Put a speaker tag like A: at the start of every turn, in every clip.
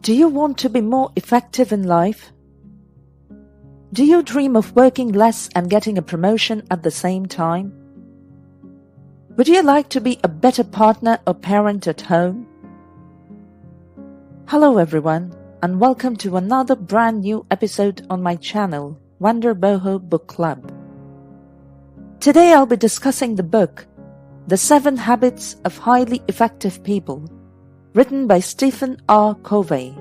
A: Do you want to be more effective in life? Do you dream of working less and getting a promotion at the same time? Would you like to be a better partner or parent at home? Hello everyone, and welcome to another brand new episode on my channel, Wonder Boho Book Club. Today I'll be discussing the book, The 7 Habits of Highly Effective People, written by Stephen R. Covey.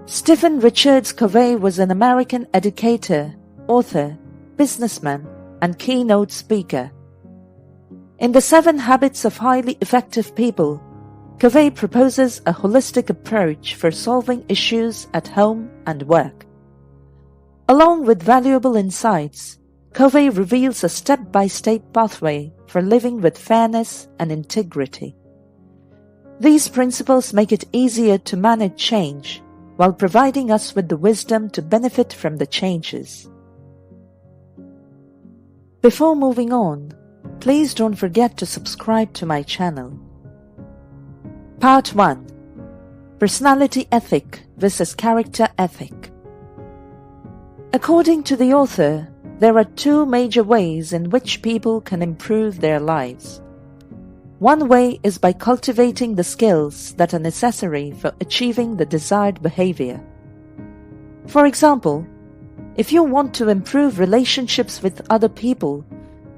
A: Stephen Richards Covey was an American educator, author, businessman, and keynote speaker. In The 7 Habits of Highly Effective People, Covey proposes a holistic approach for solving issues at home and work. Along with valuable insights, Covey reveals a step-by-step pathway for living with fairness and integrity. These principles make it easier to manage change while providing us with the wisdom to benefit from the changes. Before moving on, please don't forget to subscribe to my channel. Part 1. Personality Ethic versus Character Ethic. According to the author, there are 2 major ways in which people can improve their lives. One way is by cultivating the skills that are necessary for achieving the desired behavior. For example, if you want to improve relationships with other people,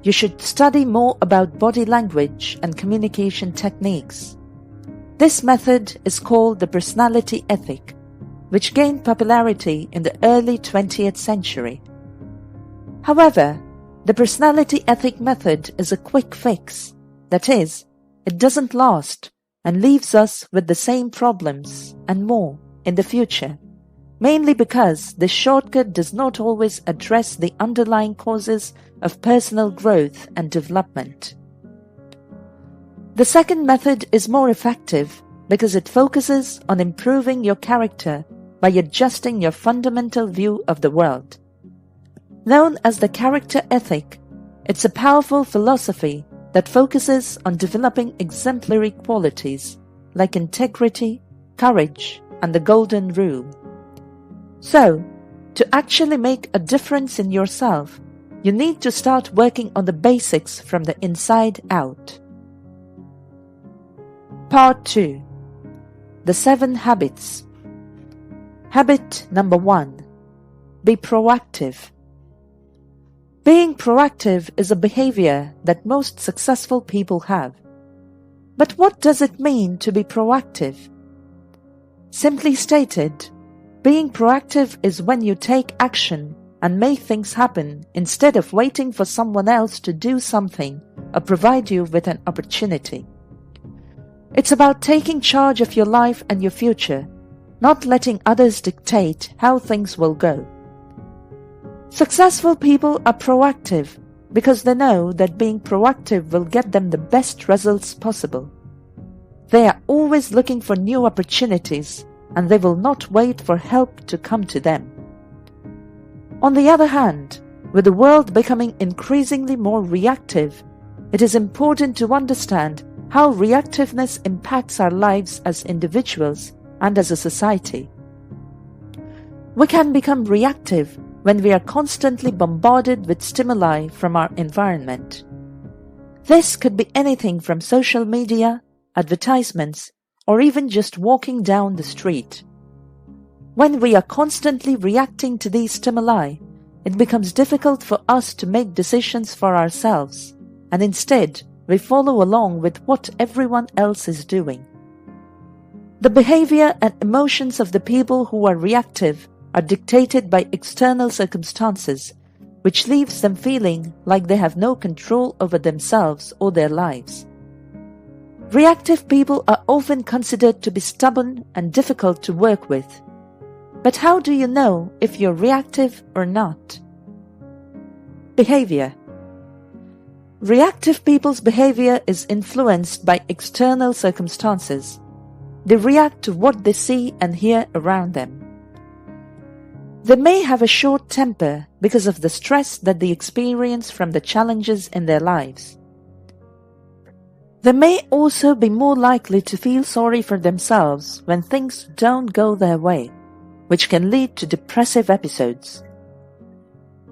A: you should study more about body language and communication techniques. This method is called the personality ethic, which gained popularity in the early 20th century. However, the personality ethic method is a quick fix. That is, it doesn't last and leaves us with the same problems and more in the future, mainly because this shortcut does not always address the underlying causes of personal growth and development. The second method is more effective because it focuses on improving your character by adjusting your fundamental view of the world. Known as the character ethic, it's a powerful philosophy that focuses on developing exemplary qualities like integrity, courage, and the golden rule. So, to actually make a difference in yourself, you need to start working on the basics from the inside out. Part 2. The 7 Habits. Habit number 1. Be proactive. Being proactive is a behavior that most successful people have. But what does it mean to be proactive? Simply stated, being proactive is when you take action and make things happen instead of waiting for someone else to do something or provide you with an opportunity. It's about taking charge of your life and your future, not letting others dictate how things will go. Successful people are proactive because they know that being proactive will get them the best results possible. They are always looking for new opportunities and they will not wait for help to come to them. On the other hand, with the world becoming increasingly more reactive, it is important to understand how reactiveness impacts our lives as individuals and as a society. We can become reactive when we are constantly bombarded with stimuli from our environment. This could be anything from social media, advertisements, or even just walking down the street. When we are constantly reacting to these stimuli, it becomes difficult for us to make decisions for ourselves, and instead we follow along with what everyone else is doing. The behavior and emotions of the people who are reactive are dictated by external circumstances, which leaves them feeling like they have no control over themselves or their lives. Reactive people are often considered to be stubborn and difficult to work with. But how do you know if you're reactive or not? Behavior. Reactive people's behavior is influenced by external circumstances. They react to what they see and hear around them. They may have a short temper because of the stress that they experience from the challenges in their lives. They may also be more likely to feel sorry for themselves when things don't go their way, which can lead to depressive episodes.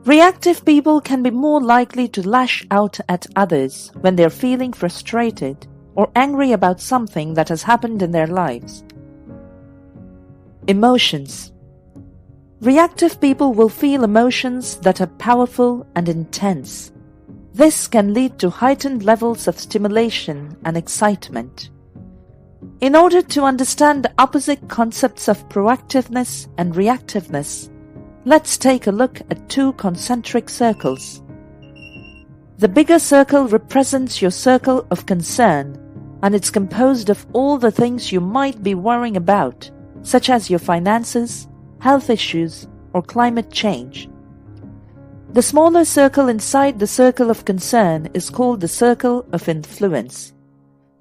A: Reactive people can be more likely to lash out at others when they're feeling frustrated or angry about something that has happened in their lives. Emotions. Reactive people will feel emotions that are powerful and intense. This can lead to heightened levels of stimulation and excitement. In order to understand the opposite concepts of proactiveness and reactiveness, let's take a look at two concentric circles. The bigger circle represents your circle of concern, and it's composed of all the things you might be worrying about, such as your finances, health issues, or climate change. The smaller circle inside the circle of concern is called the circle of influence.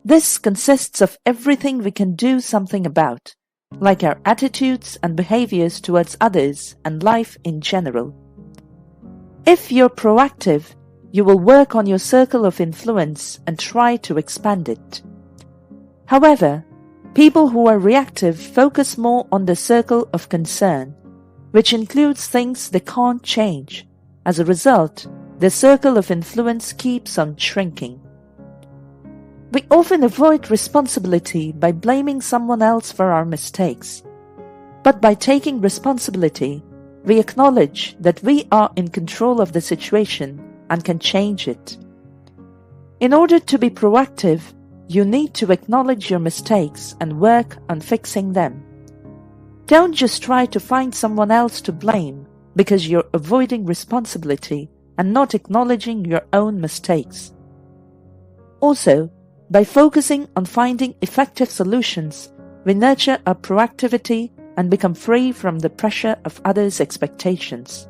A: This consists of everything we can do something about, like our attitudes and behaviors towards others and life in general. If you're proactive, you will work on your circle of influence and try to expand it. However, people who are reactive focus more on the circle of concern, which includes things they can't change. As a result, the circle of influence keeps on shrinking. We often avoid responsibility by blaming someone else for our mistakes. But by taking responsibility, we acknowledge that we are in control of the situation and can change it. In order to be proactive, you need to acknowledge your mistakes and work on fixing them. Don't just try to find someone else to blame because you're avoiding responsibility and not acknowledging your own mistakes. Also, by focusing on finding effective solutions, we nurture our proactivity and become free from the pressure of others' expectations.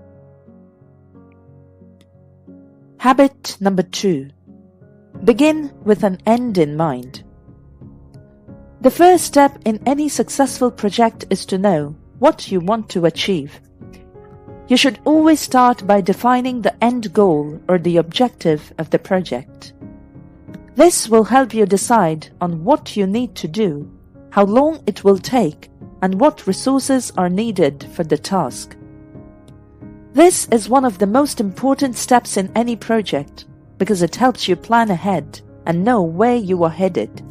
A: Habit number 2. Begin with an end in mind. The first step in any successful project is to know what you want to achieve. You should always start by defining the end goal or the objective of the project. This will help you decide on what you need to do, how long it will take, and what resources are needed for the task. This is one of the most important steps in any project because it helps you plan ahead and know where you are headed.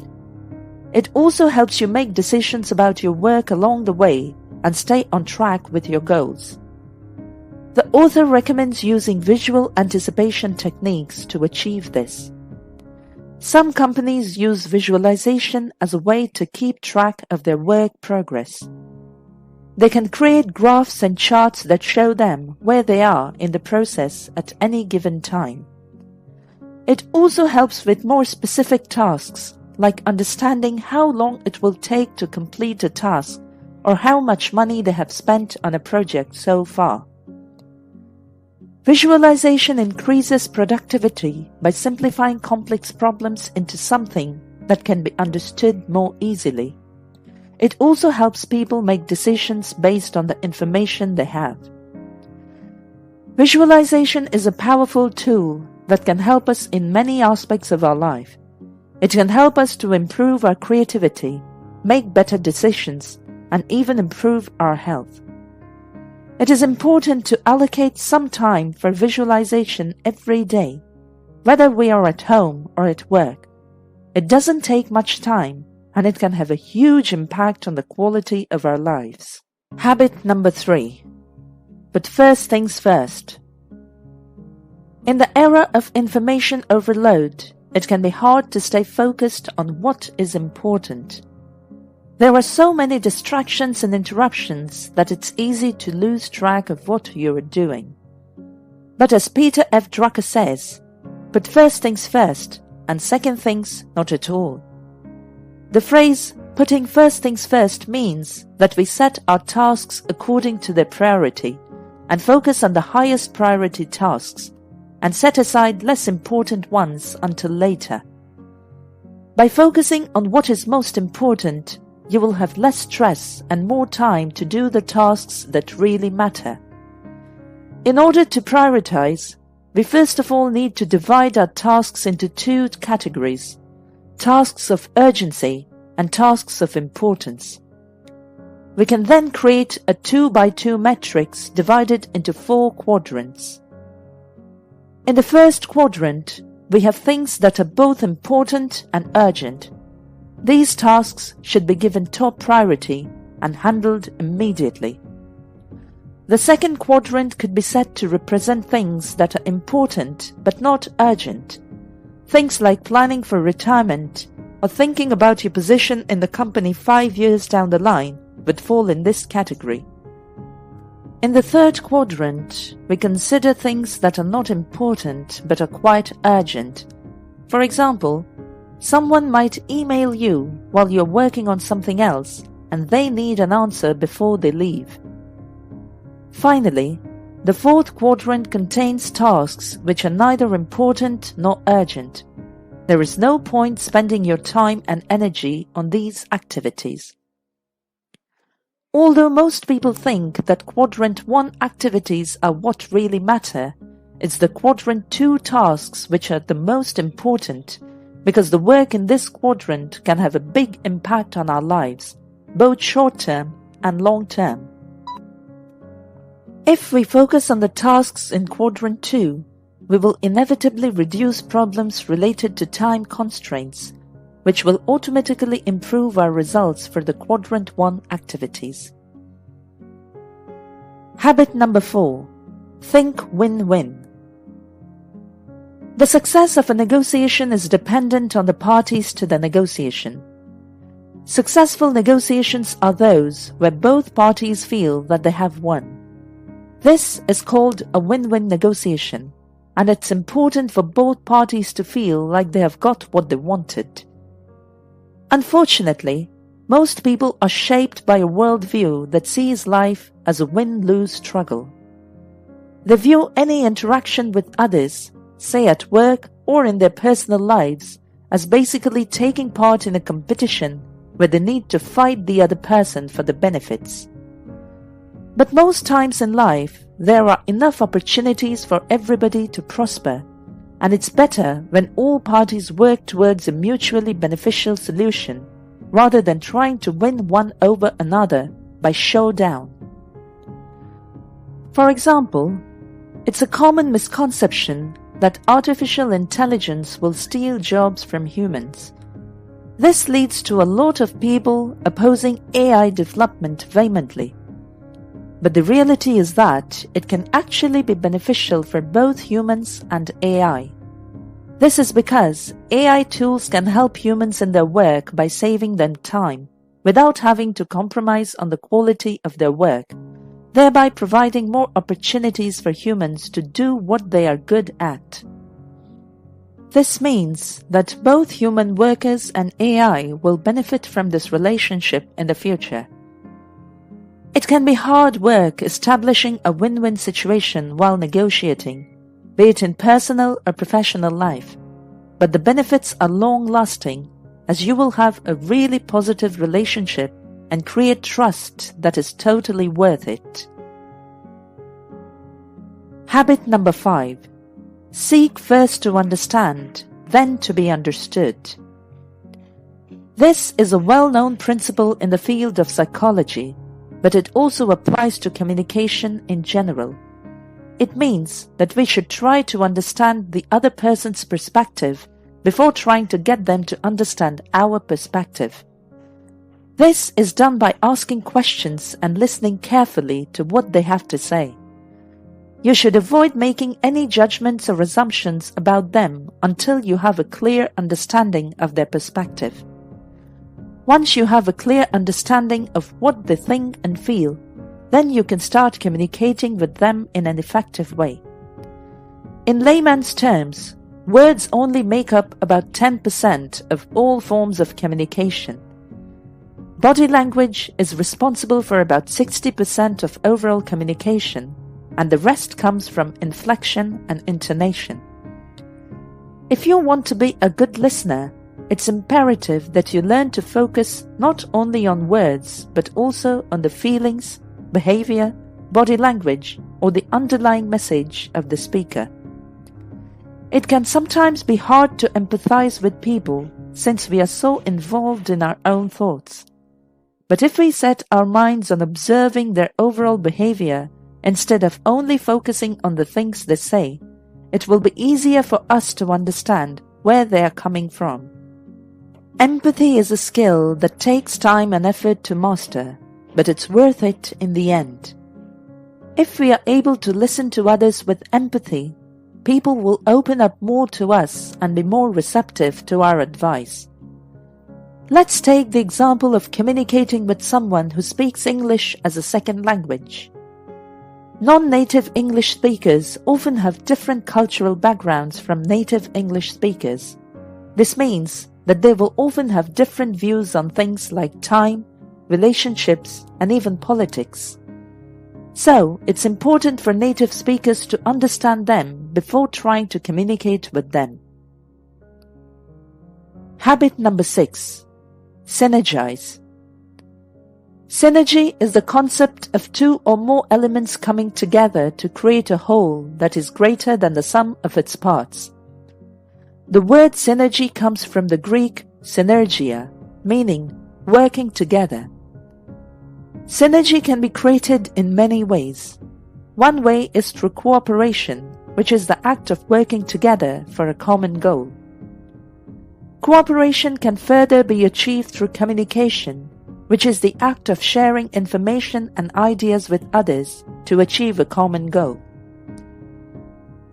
A: It also helps you make decisions about your work along the way and stay on track with your goals. The author recommends using visual anticipation techniques to achieve this. Some companies use visualization as a way to keep track of their work progress. They can create graphs and charts that show them where they are in the process at any given time. It also helps with more specific tasks, like understanding how long it will take to complete a task or how much money they have spent on a project so far. Visualization increases productivity by simplifying complex problems into something that can be understood more easily. It also helps people make decisions based on the information they have. Visualization is a powerful tool that can help us in many aspects of our life. It can help us to improve our creativity, make better decisions, and even improve our health. It is important to allocate some time for visualization every day, whether we are at home or at work. It doesn't take much time, and it can have a huge impact on the quality of our lives. Habit number 3. But first things first. In the era of information overload, it can be hard to stay focused on what is important. There are so many distractions and interruptions that it's easy to lose track of what you are doing. But as Peter F. Drucker says, put first things first and second things not at all. The phrase, putting first things first, means that we set our tasks according to their priority and focus on the highest priority tasks and set aside less important ones until later. By focusing on what is most important, you will have less stress and more time to do the tasks that really matter. In order to prioritize, we first of all need to divide our tasks into 2 categories: tasks of urgency, and tasks of importance. We can then create a 2x2 matrix divided into 4 quadrants. In the first quadrant, we have things that are both important and urgent. These tasks should be given top priority and handled immediately. The second quadrant could be set to represent things that are important but not urgent. Things like planning for retirement or thinking about your position in the company 5 years down the line would fall in this category. In the third quadrant, we consider things that are not important but are quite urgent. For example, someone might email you while you're working on something else and they need an answer before they leave. Finally, the fourth quadrant contains tasks which are neither important nor urgent. There is no point spending your time and energy on these activities. Although most people think that quadrant 1 activities are what really matter, it's the quadrant 2 tasks which are the most important, because the work in this quadrant can have a big impact on our lives, both short-term and long-term. If we focus on the tasks in quadrant 2, we will inevitably reduce problems related to time constraints, which will automatically improve our results for the quadrant 1 activities. Habit number 4. Think win-win. The success of a negotiation is dependent on the parties to the negotiation. Successful negotiations are those where both parties feel that they have won. This is called a win-win negotiation, and it's important for both parties to feel like they have got what they wanted. Unfortunately, most people are shaped by a worldview that sees life as a win-lose struggle. They view any interaction with others, say at work or in their personal lives, as basically taking part in a competition where they need to fight the other person for the benefits. But most times in life, there are enough opportunities for everybody to prosper, and it's better when all parties work towards a mutually beneficial solution rather than trying to win one over another by showdown. For example, it's a common misconception that artificial intelligence will steal jobs from humans. This leads to a lot of people opposing AI development vehemently. But the reality is that it can actually be beneficial for both humans and AI. This is because AI tools can help humans in their work by saving them time, without having to compromise on the quality of their work, thereby providing more opportunities for humans to do what they are good at. This means that both human workers and AI will benefit from this relationship in the future. It can be hard work establishing a win-win situation while negotiating, be it in personal or professional life, but the benefits are long-lasting, as you will have a really positive relationship and create trust that is totally worth it. Habit number 5. Seek first to understand, then to be understood. This is a well-known principle in the field of psychology, but it also applies to communication in general. It means that we should try to understand the other person's perspective before trying to get them to understand our perspective. This is done by asking questions and listening carefully to what they have to say. You should avoid making any judgments or assumptions about them until you have a clear understanding of their perspective. Once you have a clear understanding of what they think and feel, then you can start communicating with them in an effective way. In layman's terms, words only make up about 10% of all forms of communication. Body language is responsible for about 60% of overall communication, and the rest comes from inflection and intonation. If you want to be a good listener, it's imperative that you learn to focus not only on words, but also on the feelings, behavior, body language, or the underlying message of the speaker. It can sometimes be hard to empathize with people since we are so involved in our own thoughts. But if we set our minds on observing their overall behavior instead of only focusing on the things they say, it will be easier for us to understand where they are coming from. Empathy is a skill that takes time and effort to master, but it's worth it in the end. If we are able to listen to others with empathy, people will open up more to us and be more receptive to our advice. Let's take the example of communicating with someone who speaks English as a second language. Non-native English speakers often have different cultural backgrounds from native English speakers. This means that they will often have different views on things like time, relationships, and even politics. So, it's important for native speakers to understand them before trying to communicate with them. Habit number 6. Synergize. Synergy is the concept of two or more elements coming together to create a whole that is greater than the sum of its parts. The word synergy comes from the Greek synergia, meaning working together. Synergy can be created in many ways. One way is through cooperation, which is the act of working together for a common goal. Cooperation can further be achieved through communication, which is the act of sharing information and ideas with others to achieve a common goal.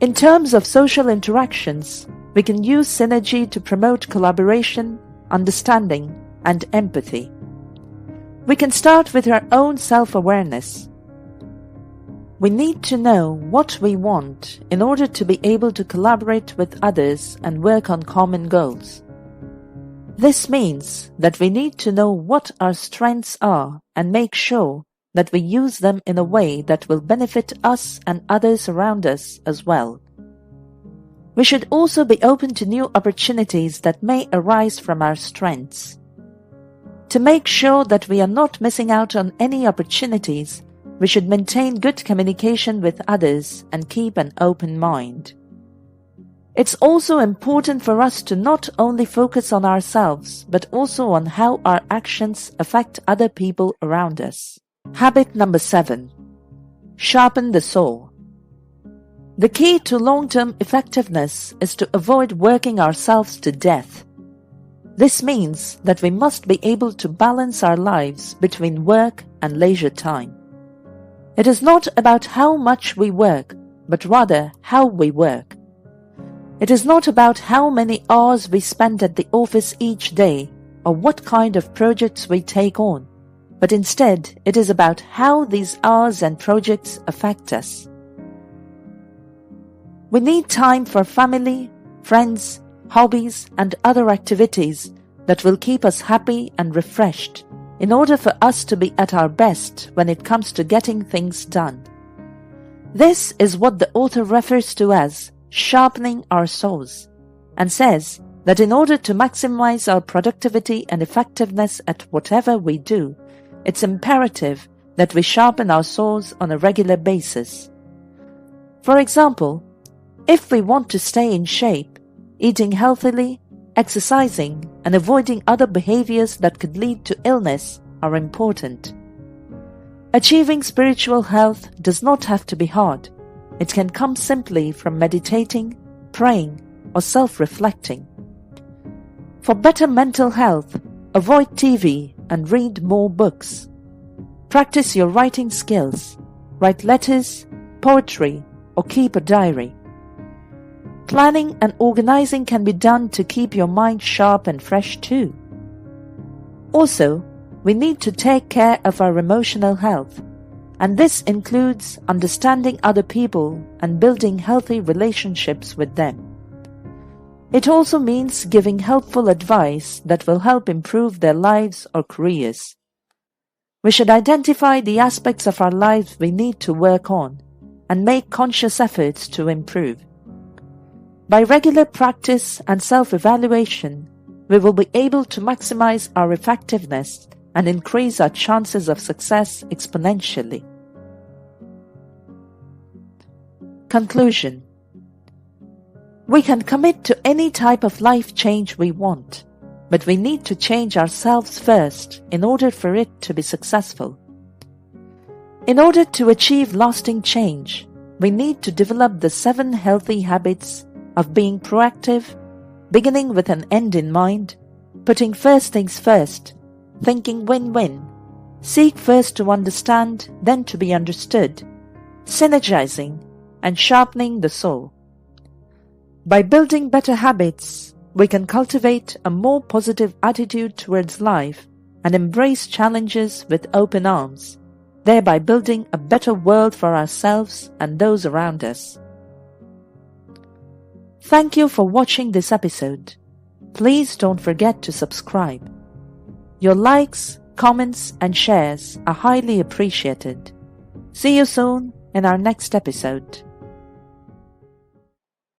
A: In terms of social interactions, we can use synergy to promote collaboration, understanding, and empathy. We can start with our own self-awareness. We need to know what we want in order to be able to collaborate with others and work on common goals. This means that we need to know what our strengths are and make sure that we use them in a way that will benefit us and others around us as well. We should also be open to new opportunities that may arise from our strengths. To make sure that we are not missing out on any opportunities, we should maintain good communication with others and keep an open mind. It's also important for us to not only focus on ourselves, but also on how our actions affect other people around us. Habit number 7. Sharpen the saw. The key to long-term effectiveness is to avoid working ourselves to death. This means that we must be able to balance our lives between work and leisure time. It is not about how much we work, but rather how we work. It is not about how many hours we spend at the office each day or what kind of projects we take on, but instead it is about how these hours and projects affect us. We need time for family, friends, hobbies, and other activities that will keep us happy and refreshed in order for us to be at our best when it comes to getting things done. This is what the author refers to as sharpening our saws, and says that in order to maximize our productivity and effectiveness at whatever we do, it's imperative that we sharpen our saws on a regular basis. For example, if we want to stay in shape, eating healthily, exercising, and avoiding other behaviors that could lead to illness are important. Achieving spiritual health does not have to be hard. It can come simply from meditating, praying, or self-reflecting. For better mental health, avoid TV and read more books. Practice your writing skills. Write letters, poetry, or keep a diary. Planning and organizing can be done to keep your mind sharp and fresh too. Also, we need to take care of our emotional health, and this includes understanding other people and building healthy relationships with them. It also means giving helpful advice that will help improve their lives or careers. We should identify the aspects of our lives we need to work on and make conscious efforts to improve. By regular practice and self-evaluation, we will be able to maximize our effectiveness and increase our chances of success exponentially. Conclusion. We can commit to any type of life change we want, but we need to change ourselves first in order for it to be successful. In order to achieve lasting change, we need to develop the 7 healthy habits of being proactive, beginning with an end in mind, putting first things first, thinking win-win, seek first to understand, then to be understood, synergizing, and sharpening the soul. By building better habits, we can cultivate a more positive attitude towards life and embrace challenges with open arms, thereby building a better world for ourselves and those around us. Thank you for watching this episode. Please don't forget to subscribe. Your likes, comments, and shares are highly appreciated. See you soon in our next episode.